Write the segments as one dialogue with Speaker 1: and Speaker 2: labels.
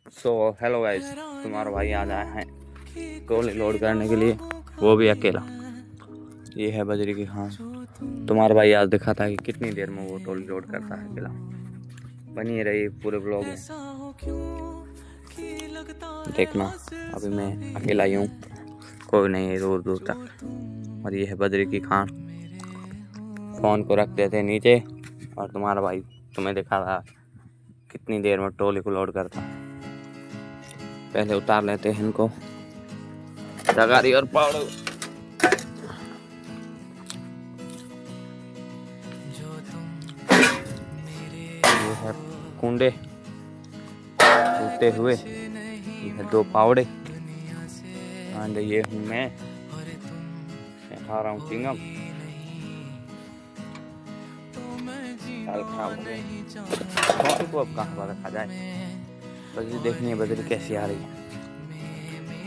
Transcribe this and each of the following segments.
Speaker 1: So hello guys, तुम्हारा भाई आज आया है ट्रॉली लोड करने के लिए, वो भी अकेला। ये है बजरी की खान। तुम्हारा भाई आज दिखा था कि कितनी देर में वो ट्रॉली लोड करता है अकेला। बनी रही पूरे ब्लॉग में, देखना। अभी मैं अकेला ही हूँ, कोई नहीं है दूर दूर तक। और ये है बजरी की खान। फ़ोन को रख देते नीचे और तुम्हारा भाई तुम्हें दिखा रहा कितनी देर में ट्रॉली को लोड करता। पहले उतार लेते हैं इनको, तगारी और पाउडर। ये है कुंडे टूटे हुए, ये है 2 पावड़े, एंड ये हूँ मैं खा रहा हूँ चिंगम। साल खराब हो गए, कौन को अब कहाँ पर रखा जाए। बजरी देखनी है, बजरी कैसी आ रही है।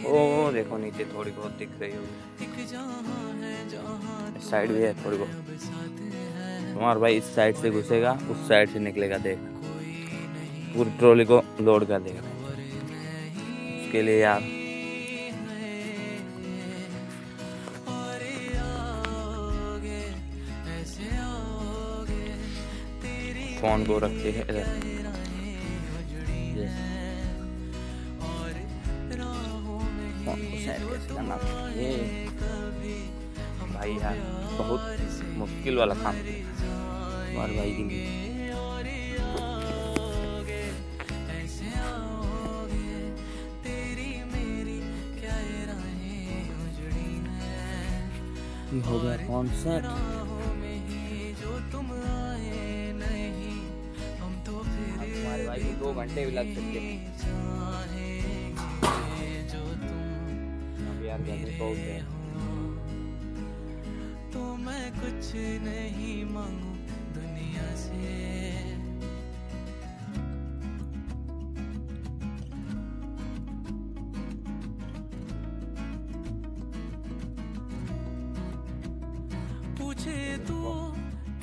Speaker 1: ओ देखो नीचे थोड़ी बहुत दिख रही होगी, इस साइड भी है थोड़ी बहुत। तुम्हारा भाई इस साइड से घुसेगा, उस साइड से निकलेगा, देख पूरी ट्रॉली को लोड कर देगा। उसके लिए यार फोन को रखते हैं इधर। फोन को सेट कैसे करना ये भाई यार बहुत मुश्किल वाला काम और भाई के लिए। हो गया फोन सेट। हमारे भाई को 2 घंटे भी लग सकते हैं। यार घर तो गया
Speaker 2: तो मैं कुछ नहीं मांगू दुनिया से। पूछे तू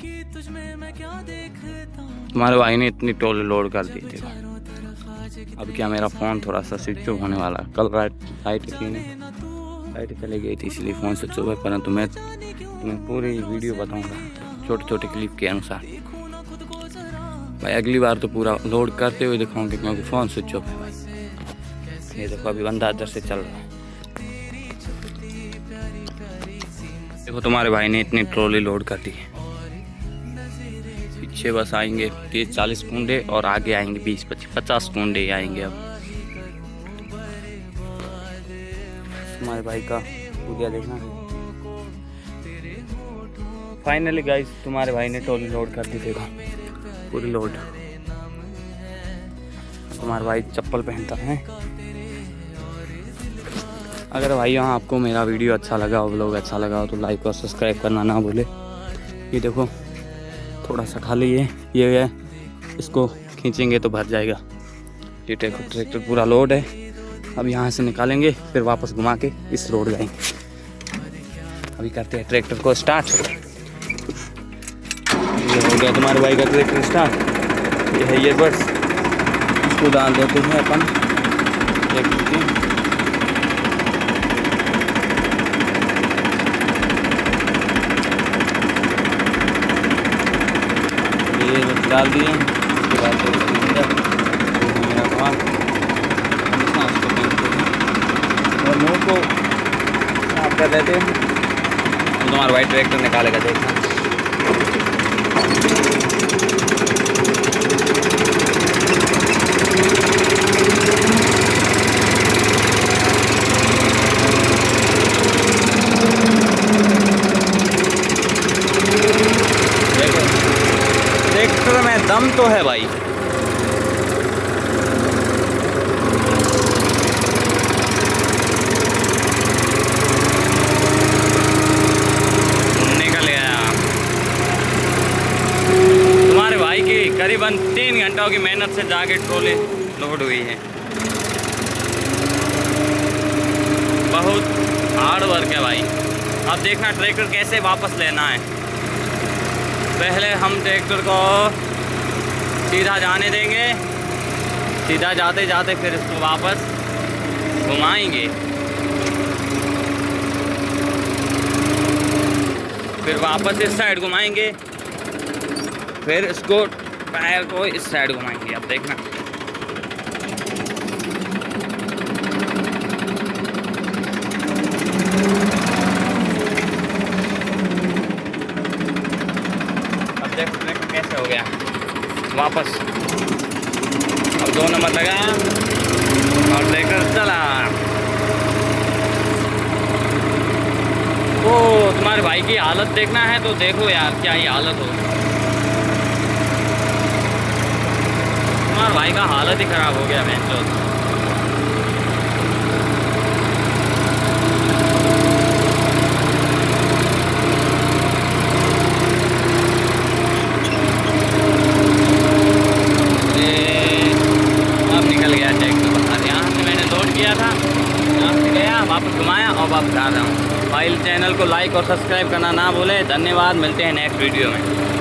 Speaker 2: कि तुझ में मैं क्या देखता हूँ।
Speaker 1: तुम्हारे भाई ने इतनी ट्रॉली लोड कर दी थी। अब क्या मेरा फ़ोन थोड़ा सा स्विच ऑफ होने वाला है। कल लाइट चली गई थी, इसलिए फ़ोन स्विच ऑफ है। परंतु मैं तुम्हें पूरी वीडियो बताऊंगा छोटे छोटे क्लिप के अनुसार। भाई अगली बार तो पूरा लोड करते हुए दिखाऊंगे, क्योंकि फ़ोन स्विच ऑफ है भाई। ये देखो अभी बंदा इधर से चल रहा है। देखो तुम्हारे भाई ने इतनी ट्रॉली लोड कर दी है। पीछे बस आएंगे 30-40 कुंडे और आगे आएंगे 20-50 कुंडे आएंगे। अब तुम्हारे भाई का पूजा देखना। फाइनली गाइस तुम्हारे भाई ने ट्रॉली लोड कर दी। देखो पूरी लोड। तुम्हारा भाई चप्पल पहनता है। अगर भाइयों आपको मेरा वीडियो अच्छा लगा हो, व्लॉग अच्छा लगा हो, तो लाइक और सब्सक्राइब करना ना भूले। ये देखो थोड़ा सा खाली ये है, इसको खींचेंगे तो भर जाएगा। ये ट्रैक्टर पूरा लोड है। अब यहाँ से निकालेंगे, फिर वापस घुमा के इस रोड जाएंगे। अभी करते हैं ट्रैक्टर को स्टार्ट। ये हो गया तुम्हारे भाई का ट्रैक्टर स्टार्ट। ये है ईयरबड्स, इसको डाल देते हैं अपन ट्रैक्टर की। ये डाल दिए, उसके बाद मेरा काम और मुँह को साफ कर देते हैं। तुम्हारा भाई ट्रैक्टर निकालेगा, देखना। देखो ट्रैक्टर में दम तो है भाई। करीबन 3 घंटों की मेहनत से जाके ट्रॉली लोड हुई है। बहुत हार्ड वर्क है भाई। अब देखना ट्रैक्टर कैसे वापस लेना है। पहले हम ट्रैक्टर को सीधा जाने देंगे, सीधा जाते जाते फिर इसको वापस घुमाएंगे, फिर वापस इस साइड घुमाएंगे, फिर इसको टायर को इस साइड घुमाएंगे। अब देखना कैसे हो गया वापस। अब 2 नंबर लगाया और लेकर चला। वो तुम्हारे भाई की हालत देखना है तो देखो यार, क्या ही हालत हो। तुम्हारे भाई का हालत ही ख़राब हो गया भैंस। वापस घुमाया और वापस आ रहा हूँ। भाई चैनल को लाइक और सब्सक्राइब करना ना भूलें। धन्यवाद, मिलते हैं नेक्स्ट वीडियो में।